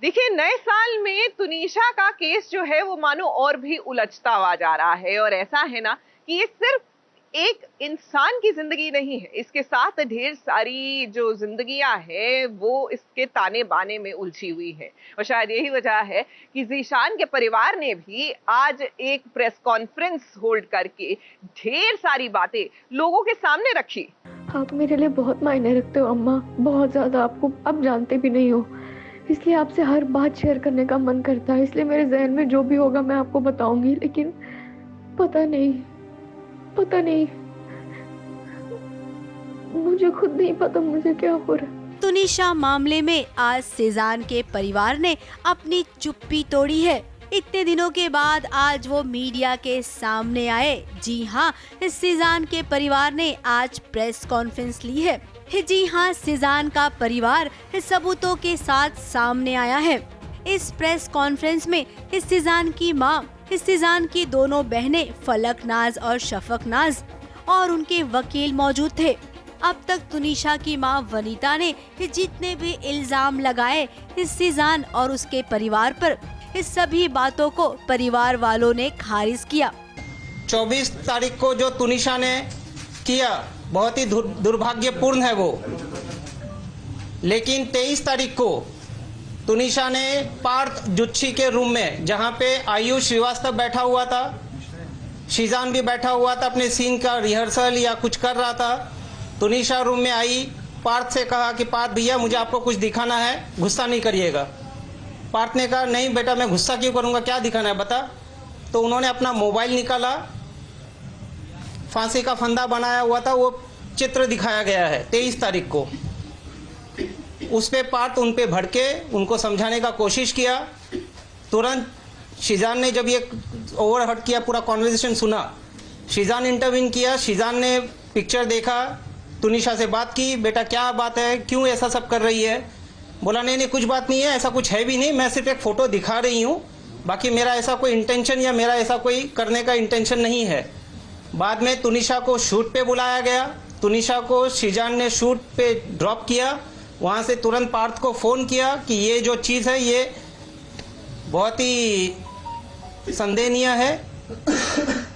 देखिए, नए साल में तुनिशा का केस जो है वो मानो और भी उलझता हुआ जा रहा है। और ऐसा है ना कि ये सिर्फ एक इंसान की जिंदगी नहीं है, इसके साथ ढेर सारी जो जिंदगियां हैं वो इसके ताने बाने में उलझी हुई है। और शायद यही वजह है कि ज़ीशान के परिवार ने भी आज एक प्रेस कॉन्फ्रेंस होल्ड करके ढेर सारी बातें लोगों के सामने रखी। आप मेरे लिए बहुत मायने रखते हो अम्मा, बहुत ज़्यादा। आपको अब जानते भी नहीं हो, इसलिए आपसे हर बात शेयर करने का मन करता है। इसलिए मेरे जहन में जो भी होगा मैं आपको बताऊंगी, लेकिन पता नहीं, मुझे खुद नहीं पता मुझे क्या हो रहा है। तुनिशा मामले में आज सीजान के परिवार ने अपनी चुप्पी तोड़ी है। इतने दिनों के बाद आज वो मीडिया के सामने आए। जी हाँ, सीजान के परिवार ने आज प्रेस कॉन्फ्रेंस ली है। जी हाँ, सीजान का परिवार सबूतों के साथ सामने आया है। इस प्रेस कॉन्फ्रेंस में सीजान की मां, सीजान की दोनों बहनें फलकनाज और शफकनाज और उनके वकील मौजूद थे। अब तक तुनिशा की मां वनीता ने जितने भी इल्जाम लगाए सीजान और उसके परिवार पर, इस सभी बातों को परिवार वालों ने खारिज किया। 24 तारीख को जो तुनिशा ने किया बहुत ही दुर्भाग्यपूर्ण है वो, लेकिन 23 तारीख को तुनिशा ने पार्थ जुच्छी के रूम में, जहां पे आयुष श्रीवास्तव बैठा हुआ था, शीजान भी बैठा हुआ था, अपने सीन का रिहर्सल या कुछ कर रहा था। तुनिशा रूम में आई, पार्थ से कहा कि पार्थ भैया मुझे आपको कुछ दिखाना है, गुस्सा नहीं करिएगा। पार्थ ने कहा नहीं बेटा, मैं गुस्सा क्यों करूंगा, क्या दिखाना है बता। तो उन्होंने अपना मोबाइल निकाला, फांसी का फंदा बनाया हुआ था, वो चित्र दिखाया गया है 23 तारीख को। उस पे पार्थ उन पे भड़के, उनको समझाने का कोशिश किया। तुरंत शीजान ने जब ये ओवरहर्ट किया, पूरा कॉन्वर्सेशन सुना, शीजान इंटरवीन किया। शीजान ने पिक्चर देखा, तुनिशा से बात की, बेटा क्या बात है, क्यों ऐसा सब कर रही है। बोला नहीं कुछ बात नहीं है, ऐसा कुछ है भी नहीं, मैं सिर्फ एक फ़ोटो दिखा रही हूँ, बाकी मेरा ऐसा कोई इंटेंशन या मेरा ऐसा कोई करने का इंटेंशन नहीं है। बाद में तुनिशा को शूट पे बुलाया गया। तुनिशा को शीजान ने शूट पे ड्रॉप किया। वहाँ से तुरंत पार्थ को फ़ोन किया कि ये जो चीज़ है ये बहुत ही संदेहनीय है,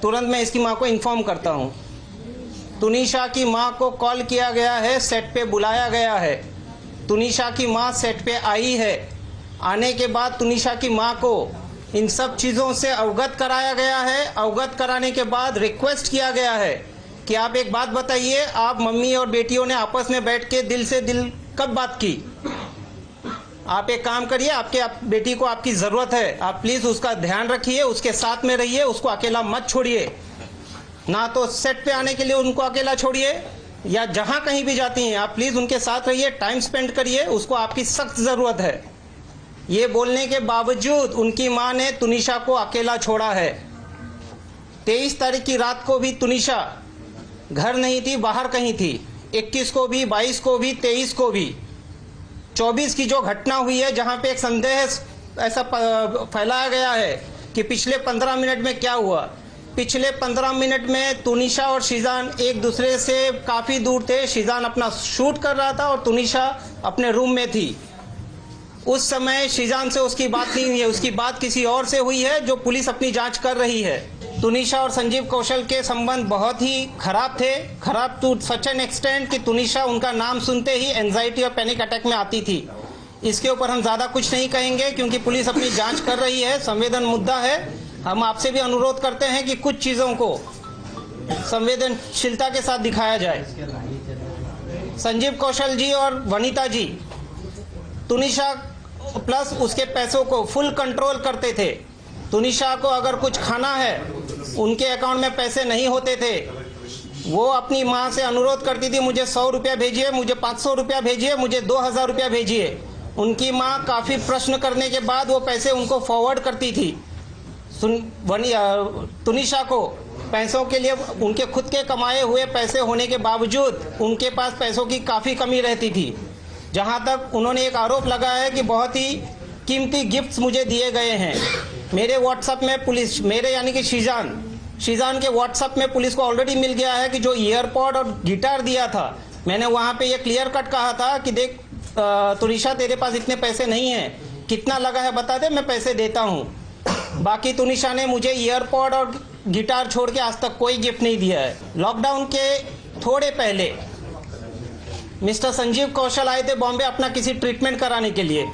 तुरंत मैं इसकी माँ को इन्फॉर्म करता हूँ। तुनिशा की माँ को कॉल किया गया है, सेट पे बुलाया गया है। तुनिशा की माँ सेट पे आई है। आने के बाद तुनिशा की माँ को इन सब चीज़ों से अवगत कराया गया है। अवगत कराने के बाद रिक्वेस्ट किया गया है कि आप एक बात बताइए, आप मम्मी और बेटियों ने आपस में बैठ के दिल से दिल कब बात की। आप एक काम करिए, आपके बेटी को आपकी ज़रूरत है, आप प्लीज़ उसका ध्यान रखिए, उसके साथ में रहिए, उसको अकेला मत छोड़िए। ना तो सेट पे आने के लिए उनको अकेला छोड़िए, या जहाँ कहीं भी जाती हैं आप प्लीज़ उनके साथ रहिए, टाइम स्पेंड करिए, उसको आपकी सख्त ज़रूरत है। ये बोलने के बावजूद उनकी माँ ने तुनिशा को अकेला छोड़ा है। 23 तारीख की रात को भी तुनिशा घर नहीं थी, बाहर कहीं थी। 21 को भी, 22 को भी, 23 को भी। 24 की जो घटना हुई है, जहाँ पे एक संदेह ऐसा फैलाया गया है कि पिछले 15 मिनट में क्या हुआ। पिछले 15 मिनट में तुनिशा और शीजान एक दूसरे से काफ़ी दूर थे। शीजान अपना शूट कर रहा था और तुनिशा अपने रूम में थी। उस समय शीजान से उसकी बात नहीं हुई है, उसकी बात किसी और से हुई है, जो पुलिस अपनी जांच कर रही है। तुनिशा और संजीव कौशल के संबंध बहुत ही खराब थे, खराब टू सच एन एक्सटेंट कि तुनिशा उनका नाम सुनते ही एंजाइटी और पैनिक अटैक में आती थी। इसके ऊपर हम ज़्यादा कुछ नहीं कहेंगे क्योंकि पुलिस अपनी जांच कर रही है, संवेदन मुद्दा है। हम आपसे भी अनुरोध करते हैं कि कुछ चीज़ों को संवेदनशीलता के साथ दिखाया जाए। संजीव कौशल जी और वनीता जी तुनिशा प्लस उसके पैसों को फुल कंट्रोल करते थे। तुनिशा को अगर कुछ खाना है, उनके अकाउंट में पैसे नहीं होते थे, वो अपनी माँ से अनुरोध करती थी मुझे 100 रुपया भेजिए, मुझे 500 रुपया भेजिए, मुझे 2000 रुपया भेजिए। उनकी माँ काफ़ी प्रश्न करने के बाद वो पैसे उनको फॉरवर्ड करती थी। तुनिशा को पैसों के लिए, उनके खुद के कमाए हुए पैसे होने के बावजूद उनके पास पैसों की काफ़ी कमी रहती थी। जहाँ तक उन्होंने एक आरोप लगाया है कि बहुत ही कीमती गिफ्ट्स मुझे दिए गए हैं। मेरे व्हाट्सएप में पुलिस, मेरे यानी कि शीजान के व्हाट्सएप में पुलिस को ऑलरेडी मिल गया है कि जो ईयरपॉड और गिटार दिया था, मैंने वहाँ पे ये क्लियर कट कहा था कि देख तुनिशा तेरे पास इतने पैसे नहीं हैं, कितना लगा है बता दे, मैं पैसे देता हूँ। बाकी तुनिशा ने मुझे ईयरपॉड और गिटार छोड़ के आज तक कोई गिफ्ट नहीं दिया है। लॉकडाउन के थोड़े पहले मिस्टर संजीव कौशल आए थे बॉम्बे अपना किसी ट्रीटमेंट कराने के लिए।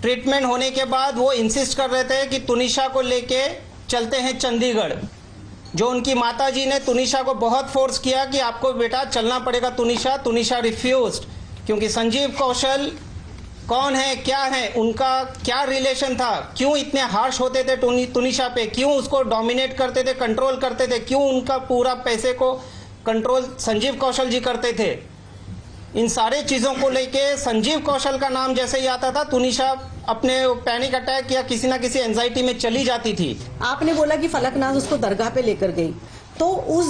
ट्रीटमेंट होने के बाद वो इंसिस्ट कर रहे थे कि तुनिशा को लेके चलते हैं चंडीगढ़। जो उनकी माताजी ने तुनिशा को बहुत फोर्स किया कि आपको बेटा चलना पड़ेगा तुनिशा। तुनिशा रिफ्यूज्ड, क्योंकि संजीव कौशल कौन है, क्या है, उनका क्या रिलेशन था, क्यों इतने हार्श होते थे तुनिशा पे, क्यों उसको डोमिनेट करते थे, कंट्रोल करते थे, क्यों उनका पूरा पैसे को कंट्रोल संजीव कौशल जी करते थे। इन सारे चीज़ों को लेके संजीव कौशल का नाम जैसे ही आता था तुनिशा अपने पैनिक अटैक या किसी ना किसी एंजाइटी में चली जाती थी। आपने बोला कि फलकनाज उसको दरगाह पे लेकर गई, तो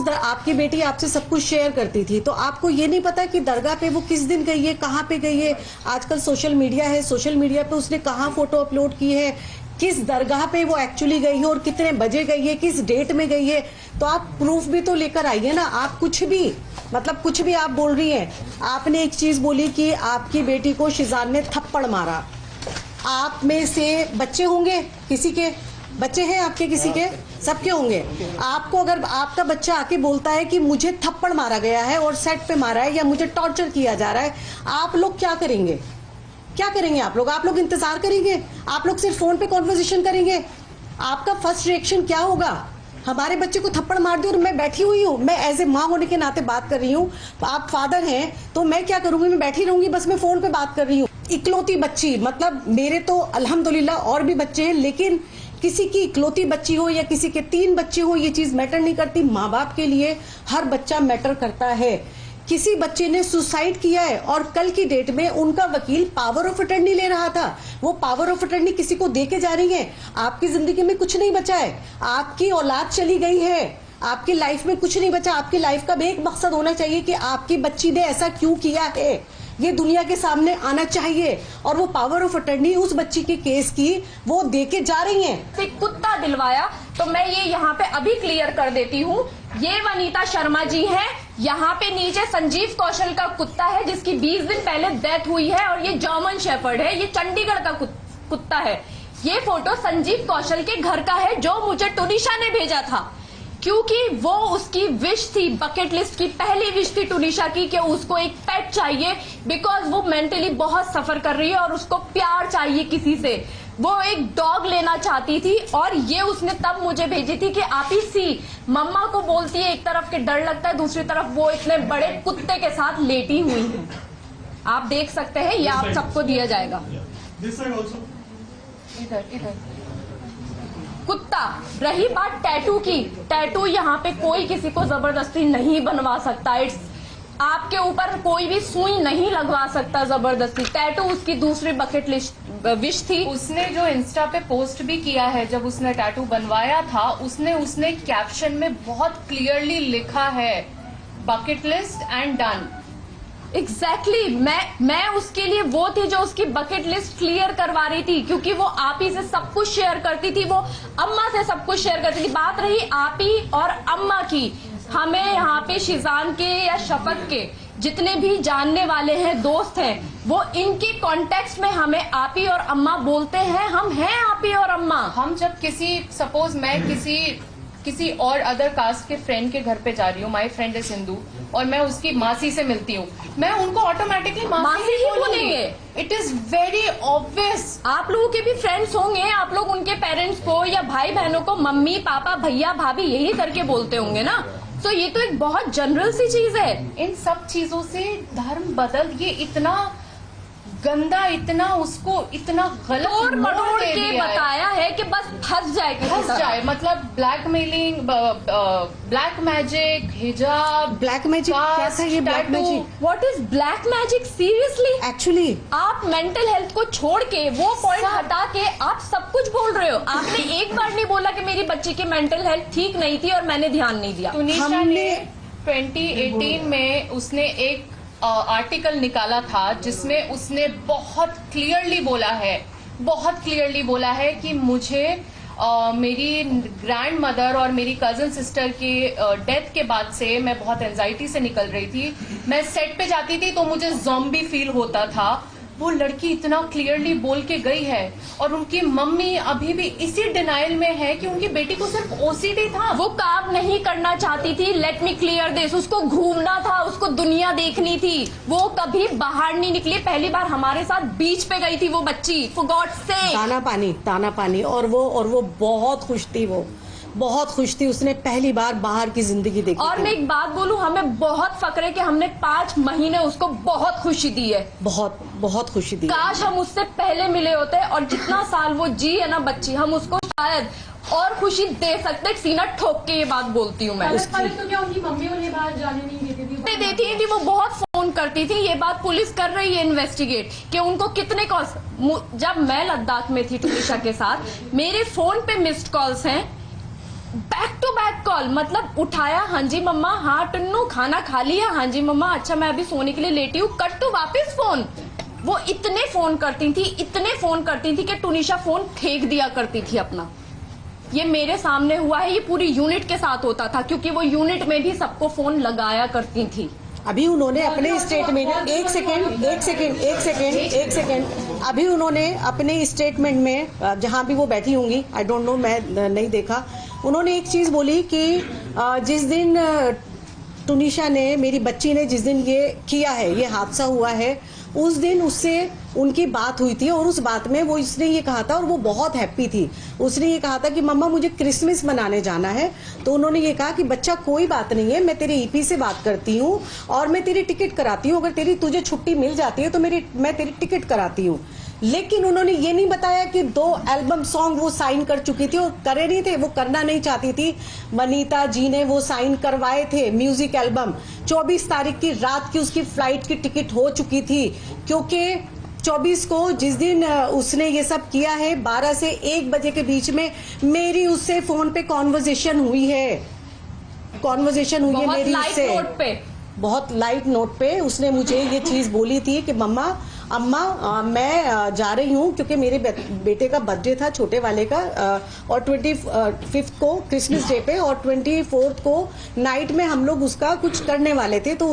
आपकी बेटी आपसे सब कुछ शेयर करती थी, तो आपको ये नहीं पता कि दरगाह पे वो किस दिन गई है, कहाँ पे गई है। आजकल सोशल मीडिया है, सोशल मीडिया पे उसने कहाँ फोटो अपलोड की है, किस दरगाह पे वो एक्चुअली गई है और कितने बजे गई है, किस डेट में गई है। तो आप प्रूफ भी तो लेकर आइए ना। आप कुछ भी मतलब कुछ भी आप बोल रही हैं। आपने एक चीज बोली कि आपकी बेटी को शिजान ने थप्पड़ मारा। आप में से बच्चे होंगे, किसी के बच्चे हैं आपके, किसी के, सबके होंगे। आपको अगर आपका बच्चा आके बोलता है कि मुझे थप्पड़ मारा गया है और सेट पे मारा है या मुझे टॉर्चर किया जा रहा है, आप लोग क्या करेंगे? क्या करेंगे आप लोग इंतजार करेंगे? आप लोग सिर्फ फोन पे कॉन्वर्सेशन करेंगे? आपका फर्स्ट रिएक्शन क्या होगा? हमारे बच्चे को थप्पड़ मार दिया और मैं बैठी हुई हूँ, मैं एज ए माँ होने के नाते बात कर रही हूँ। आप फादर हैं तो मैं क्या करूंगी? मैं बैठी रहूंगी, बस मैं फोन पे बात कर रही हूँ। इकलौती बच्ची, मतलब मेरे तो अल्हम्दुलिल्लाह और भी बच्चे हैं, लेकिन किसी की इकलौती बच्ची हो या किसी के 3 बच्चे हो, ये चीज मैटर नहीं करती। माँ बाप के लिए हर बच्चा मैटर करता है। किसी बच्चे ने सुसाइड किया है और कल की डेट में उनका वकील पावर ऑफ अटर्नी ले रहा था, वो पावर ऑफ अटर्नी किसी को दे के जा रही है। आपकी जिंदगी में कुछ नहीं बचा है, आपकी औलाद चली गई है, आपकी लाइफ में कुछ नहीं बचा। आपकी लाइफ का भी एक मकसद होना चाहिए कि आपकी बच्ची ने ऐसा क्यों किया है, ये दुनिया के सामने आना चाहिए। और वो पावर ऑफ अटर्नी उस बच्ची के केस की वो दे के जा रही हैं। एक कुत्ता दिलवाया, तो मैं ये यहाँ पे अभी क्लियर कर देती हूँ, ये वनीता शर्मा जी हैं। यहाँ पे नीचे संजीव कौशल का कुत्ता है जिसकी 20 दिन पहले डेथ हुई है, और ये जर्मन शेफर्ड है, ये चंडीगढ़ का कुत्ता है। ये फोटो संजीव कौशल के घर का है जो मुझे तुनिशा ने भेजा था, क्योंकि वो उसकी विश थी, बकेट लिस्ट की पहली विश थी तुनिशा की कि उसको एक पेट चाहिए, बिकॉज वो मेंटली बहुत सफर कर रही है और उसको प्यार चाहिए किसी से। वो एक डॉग लेना चाहती थी और ये उसने तब मुझे भेजी थी कि आप ही सी मम्मा को बोलती है, एक तरफ के डर लगता है, दूसरी तरफ वो इतने बड़े कुत्ते के साथ लेटी हुई है। आप देख सकते हैं, ये आप सबको दिया जाएगा। इधर कुत्ता। रही बात टैटू की, टैटू यहाँ पे कोई किसी को जबरदस्ती नहीं बनवा सकता। इट्स आपके ऊपर कोई भी सुई नहीं लगवा सकता जबरदस्ती। टैटू उसकी दूसरी बकेट लिस्ट विश थी। उसने जो इंस्टा पे पोस्ट भी किया है, जब उसने टैटू बनवाया था, उसने कैप्शन में बहुत क्लियरली लिखा है bucket list and done. Exactly मैं उसके लिए वो थी जो उसकी बकेट लिस्ट क्लियर करवा रही थी, क्योंकि वो आप ही से सब कुछ शेयर करती थी, वो अम्मा से सब कुछ शेयर करती थी। बात रही आप ही और अम्मा की, हमें यहाँ पे शिजान के या शफक के जितने भी जानने वाले हैं, दोस्त हैं, वो इनके कॉन्टेक्स्ट में हमें आप ही और अम्मा बोलते हैं। हम हैं आप ही और अम्मा। हम जब सपोज मैं किसी और अदर कास्ट के फ्रेंड के घर पे जा रही हूँ, माई फ्रेंड इज हिंदू, और मैं उसकी मासी से मिलती हूँ, मैं उनको ऑटोमेटिकली मासी ही बोलेंगे। It is very obvious. आप लोगों के भी फ्रेंड्स होंगे, आप लोग उनके पेरेंट्स को या भाई बहनों को मम्मी पापा भैया भाभी यही करके बोलते होंगे ना। तो ये तो एक बहुत जनरल सी चीज है। इन सब चीजों से धर्म बदल, ये इतना गंदा, इतना उसको इतना गलत और मरोड़ के बताया है कि बस फंस जाए। मतलब ब्लैकमेलिंग, ब्लैक मैजिक, हिजाब, ब्लैक मैजिक क्या था ये? Black magic, what is black magic? Seriously actually आप मेंटल हेल्थ को छोड़ के, वो पॉइंट हटा के आप सब कुछ बोल रहे हो। आपने एक बार नहीं बोला कि मेरी बच्ची की मेंटल हेल्थ ठीक नहीं थी और मैंने ध्यान नहीं दिया। तुनिशा ने 2018 में उसने एक आर्टिकल निकाला था जिसमें उसने बहुत क्लियरली बोला है कि मुझे मेरी ग्रैंड मदर और मेरी कजन सिस्टर की डेथ के बाद से मैं बहुत एंजाइटी से निकल रही थी। मैं सेट पे जाती थी तो मुझे ज़ॉम्बी फील होता था, वो लड़की इतना क्लियरली बोल के गई है और उनकी मम्मी अभी भी इसी डिनाइल में है कि उनकी बेटी को सिर्फ ओसीडी था। वो काम नहीं करना चाहती थी, लेट मी क्लियर दिस। उसको घूमना था, उसको दुनिया देखनी थी। वो कभी बाहर नहीं निकली। पहली बार हमारे साथ बीच पे गई थी वो बच्ची, फॉर गॉड सेक। ताना पानी और वो बहुत खुश थी, वो बहुत खुश थी। उसने पहली बार बाहर की जिंदगी देखी। और मैं एक बात बोलूं, हमें बहुत फक्र है कि हमने 5 महीने उसको बहुत खुशी दी है, बहुत बहुत खुशी दी। काश हम उससे पहले मिले होते और जितना साल वो जी है ना बच्ची, हम उसको शायद और खुशी दे सकते। सीना ठोक के ये बात बोलती हूँ मैं। तो क्या उनकी मम्मी उन्हें बाहर जाने नहीं देती थी? वो बहुत फोन करती थी। ये बात पुलिस कर रही है इन्वेस्टिगेट कि उनको कितने कॉल्स। जब मैं लद्दाख में थी तुनिशा के साथ, मेरे फोन पे मिस्ड कॉल्स हैं, बैक टू बैक कॉल। मतलब उठाया, हाँ जी मम्मा, हाँ टन्नू खाना खा लिया, हाँ जी मम्मा, अच्छा मैं अभी सोने के लिए लेटी हूँ, कट टू वापस फोन। वो इतने फोन करती थी कि तुनिशा फोन फेंक दिया करती थी अपना। ये मेरे सामने हुआ है, ये पूरी यूनिट के साथ होता था क्योंकि वो यूनिट में भी सबको फोन लगाया करती थी। अभी उन्होंने अपने स्टेटमेंट एक सेकेंड अभी उन्होंने अपने स्टेटमेंट में, जहां भी वो बैठी होंगी, आई डोंट नो, मैं नहीं देखा, उन्होंने एक चीज बोली कि जिस दिन तुनिशा ने, मेरी बच्ची ने जिस दिन ये किया है, ये हादसा हुआ है, उस दिन उससे उनकी बात हुई थी और उस बात में वो इसने ये कहा था और वो बहुत हैप्पी थी। उसने ये कहा था कि मम्मा मुझे क्रिसमस मनाने जाना है। तो उन्होंने ये कहा कि बच्चा कोई बात नहीं है, मैं तेरे ईपी से बात करती हूँ और मैं तेरी टिकट कराती हूँ, अगर तुझे छुट्टी मिल जाती है तो मैं तेरी टिकट कराती हूँ। लेकिन उन्होंने ये नहीं बताया कि 2 एल्बम सॉन्ग वो साइन कर चुकी थी और करे नहीं थे, वो करना नहीं चाहती थी। वनीता जी ने वो साइन करवाए थे म्यूजिक एल्बम। 24 तारीख की रात की उसकी फ्लाइट की टिकट हो चुकी थी क्योंकि 24 को जिस दिन उसने ये सब किया है, 12 से 1 बजे के बीच में मेरी उससे फोन पे कॉन्वर्जेशन हुई है मेरी उससे। बहुत लाइट नोट पे उसने मुझे ये चीज बोली थी कि अम्मा मैं जा रही हूँ क्योंकि मेरे बेटे का बर्थडे था, छोटे वाले का, और 25 को क्रिसमस डे पे और 24 को नाइट में हम लोग उसका कुछ करने वाले थे। तो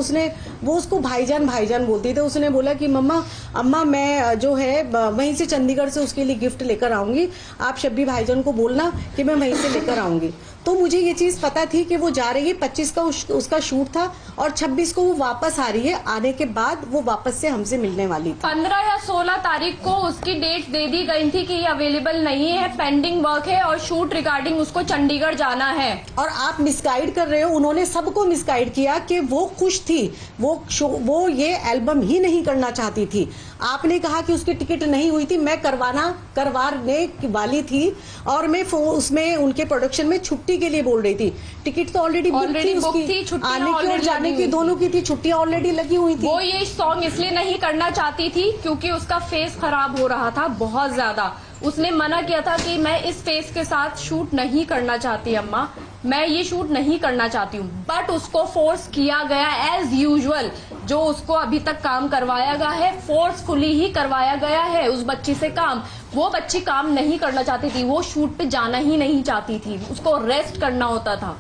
वो उसको भाईजान बोलती थी। उसने बोला कि अम्मा मैं जो है वहीं से चंडीगढ़ से उसके लिए गिफ्ट लेकर आऊंगी, आप शब्बी भाईजान को बोलना कि मैं वहीं से लेकर आऊंगी। तो मुझे ये चीज पता थी कि वो जा रही है, 25 का उसका शूट था और 26 को वो वापस आ रही है। आने के बाद वो वापस से हमसे मिलने वाली थी। 15 या 16 तारीख को उसकी डेट दे दी गई थी कि ये अवेलेबल नहीं है, पेंडिंग वर्क है और शूट रिगार्डिंग उसको चंडीगढ़ जाना है। और आप मिसगाइड कर रहे हो, उन्होंने सबको मिसगाइड किया कि वो खुश थी, वो ये एल्बम ही नहीं करना चाहती थी। आपने कहा कि उसकी टिकट नहीं हुई थी, मैं करवाने वाली थी और मैं उसमें उनके प्रोडक्शन में छुट्टी के लिए बोल रही थी। टिकट तो ऑलरेडी बुक थी उसकी, आने की और जाने की दोनों की थी, छुट्टियां ऑलरेडी लगी हुई थी। वो ये सॉन्ग इसलिए नहीं करना चाहती थी क्योंकि उसका फेस खराब हो रहा था बहुत ज्यादा। उसने मना किया था कि मैं इस फेस के साथ शूट नहीं करना चाहती अम्मा, मैं ये शूट नहीं करना चाहती हूँ। बट उसको फोर्स किया गया एज यूजुअल, जो उसको अभी तक काम करवाया गया है फोर्सफुली ही करवाया गया है उस बच्ची से काम। वो बच्ची काम नहीं करना चाहती थी, वो शूट पे जाना ही नहीं चाहती थी, उसको रेस्ट करना होता था।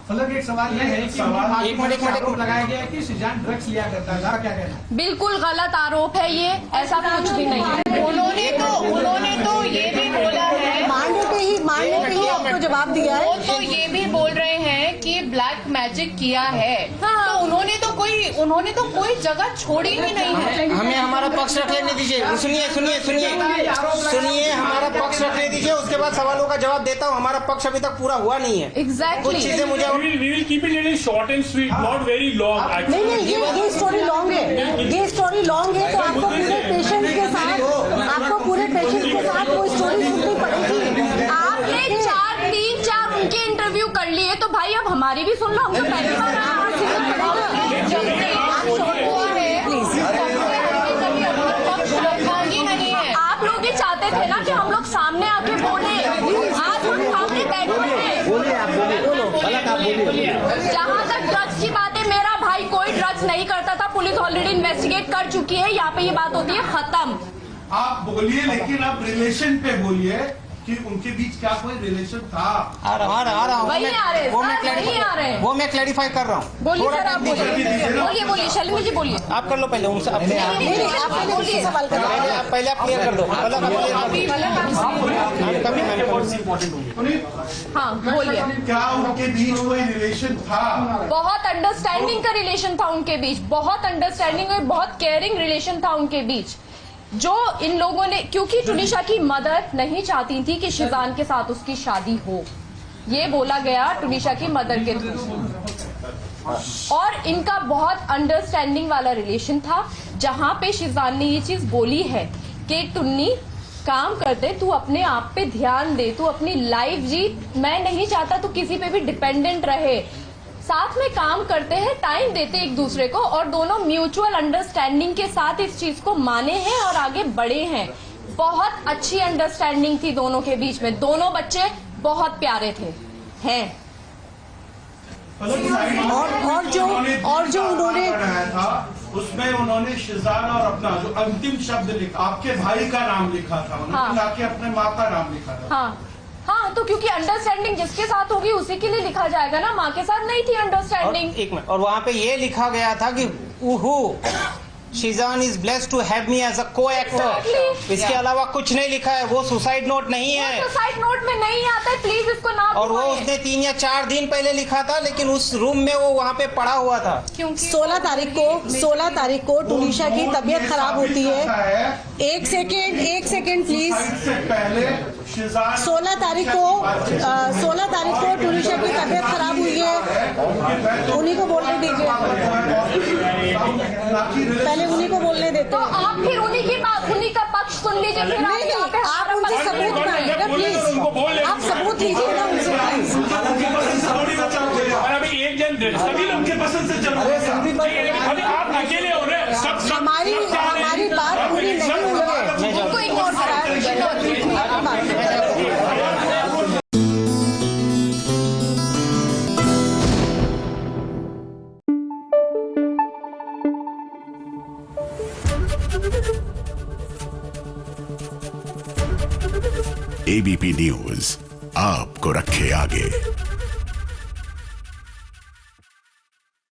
मतलब एक सवाल ये है कि एक मिनट लगाया गया है कि सीजान ड्रग्स लिया करता था, क्या कहना है? बिल्कुल गलत आरोप है ये, ऐसा कुछ भी नहीं है। उन्होंने तो ये भी बोला है, मारने पे ही आपको जवाब दिया है। वो तो ये भी बोल रहे हैं कि ब्लैक मैजिक किया है। हाँ। तो उन्होंने तो कोई जगह छोड़ी ही नहीं है। हमें हमारा पक्ष रखने दीजिए। सुनिए हमारा पक्ष रखने दीजिए, उसके बाद सवालों का जवाब देता हूँ। हमारा पक्ष अभी तक पूरा हुआ नहीं है। एग्जैक्टली। कुछ चीजें मुझे we will keep it little short and sweet, not very long. नहीं, ये स्टोरी लॉन्ग है, ये स्टोरी लॉन्ग है, तो आपको पूरे पेशेंस के साथ वो स्टोरी सुननी पड़ेगी। आपने 4 उनके इंटरव्यू कर लिए तो भाई अब हमारी भी सुन लो, हम तो पहली बार आप लोग ये चाहते थे ना कि हम लोग सामने आके बोले, आज हम सामने बैठे हैं। जहाँ तक ड्रग्स की बात है, मेरा भाई कोई ड्रग्स नहीं करता था, पुलिस ऑलरेडी इन्वेस्टिगेट कर चुकी है, यहाँ पे ये बात होती है खत्म। आप बोलिए, लेकिन आप रिलेशन पे बोलिए कि उनके बीच क्या कोई रिलेशन था? आ रहा हूँ वही आ रहे हैं, सर, वही आ रहे हैं। वो मैं क्लैरिफाई कर रहा हूँ। बोलिए सर, आप बोलिए शैलेंद्र जी बोलिए। आप कर लो पहले उनसे, आप बोलिए सवाल कर पहले आप क्लियर कर दो। हाँ बोलिए। क्या उनके बीच कोई रिलेशन था? बहुत अंडरस्टैंडिंग का रिलेशन था उनके बीच, बहुत अंडरस्टैंडिंग और बहुत केयरिंग रिलेशन था उनके बीच, जो इन लोगों ने, क्योंकि टुनिशा की मदर नहीं चाहती थी कि शिजान के साथ उसकी शादी हो, ये बोला गया टुनिशा की मदर के थ्रू, और इनका बहुत अंडरस्टैंडिंग वाला रिलेशन था, जहां पे शिजान ने ये चीज बोली है कि टुन्नी काम करते, तू अपने आप पे ध्यान दे, तू अपनी लाइफ जी, मैं नहीं चाहता तू किसी पे भी डिपेंडेंट रहे, साथ में काम करते हैं, टाइम देते एक दूसरे को, और दोनों म्यूचुअल अंडरस्टैंडिंग के साथ इस चीज को माने हैं और आगे बढ़े हैं। बहुत अच्छी अंडरस्टैंडिंग थी दोनों के बीच में, दोनों बच्चे बहुत प्यारे थे हैं। और जो उन्होंने बनाया था उसमें उन्होंने शिजान और अपना जो अंतिम शब्द लिखा, आपके भाई का नाम लिखा था उन्होंने, हाँ। ना कि अपने माँ का नाम लिखा था। हाँ, तो क्योंकि अंडरस्टैंडिंग जिसके साथ होगी उसी के लिए लिखा जाएगा ना, माँ के साथ नहीं थी अंडरस्टैंडिंग। एक मिनट, और वहाँ पे ये लिखा गया था कि Sheezan is blessed to have me as a co actor. इसके अलावा कुछ नहीं लिखा है, वो सुसाइड नोट नहीं है, सुसाइड नोट में नहीं आता है, प्लीज इसको ना। और वो उसने 3 या 4 दिन पहले लिखा था, लेकिन उस रूम में वो वहाँ पे पड़ा हुआ था। 16 तारीख को टुनिशा की तबीयत खराब होती है। एक सेकेंड प्लीज। से पहले 16 तारीख को टुनिशा की तबीयत खराब हुई है, उन्हीं को बोलने दीजिए, पहले उन्हीं को बोलने देते तो हैं। आप फिर उन्हीं का पक्ष सुन लीजिए, फिर नहीं, आप उनसे सबूत मांगिएगा प्लीज, आप सबूत लीजिएगा उनसे प्लीज। और अभी एक जन सभी लोग के पसंद से चल रहे हैं, अभी आप अकेले हो रहे हैं, सब हमारी बात पूरी नहीं हुई है, उनको इग्नोर ABP न्यूज आपको रखे आगे।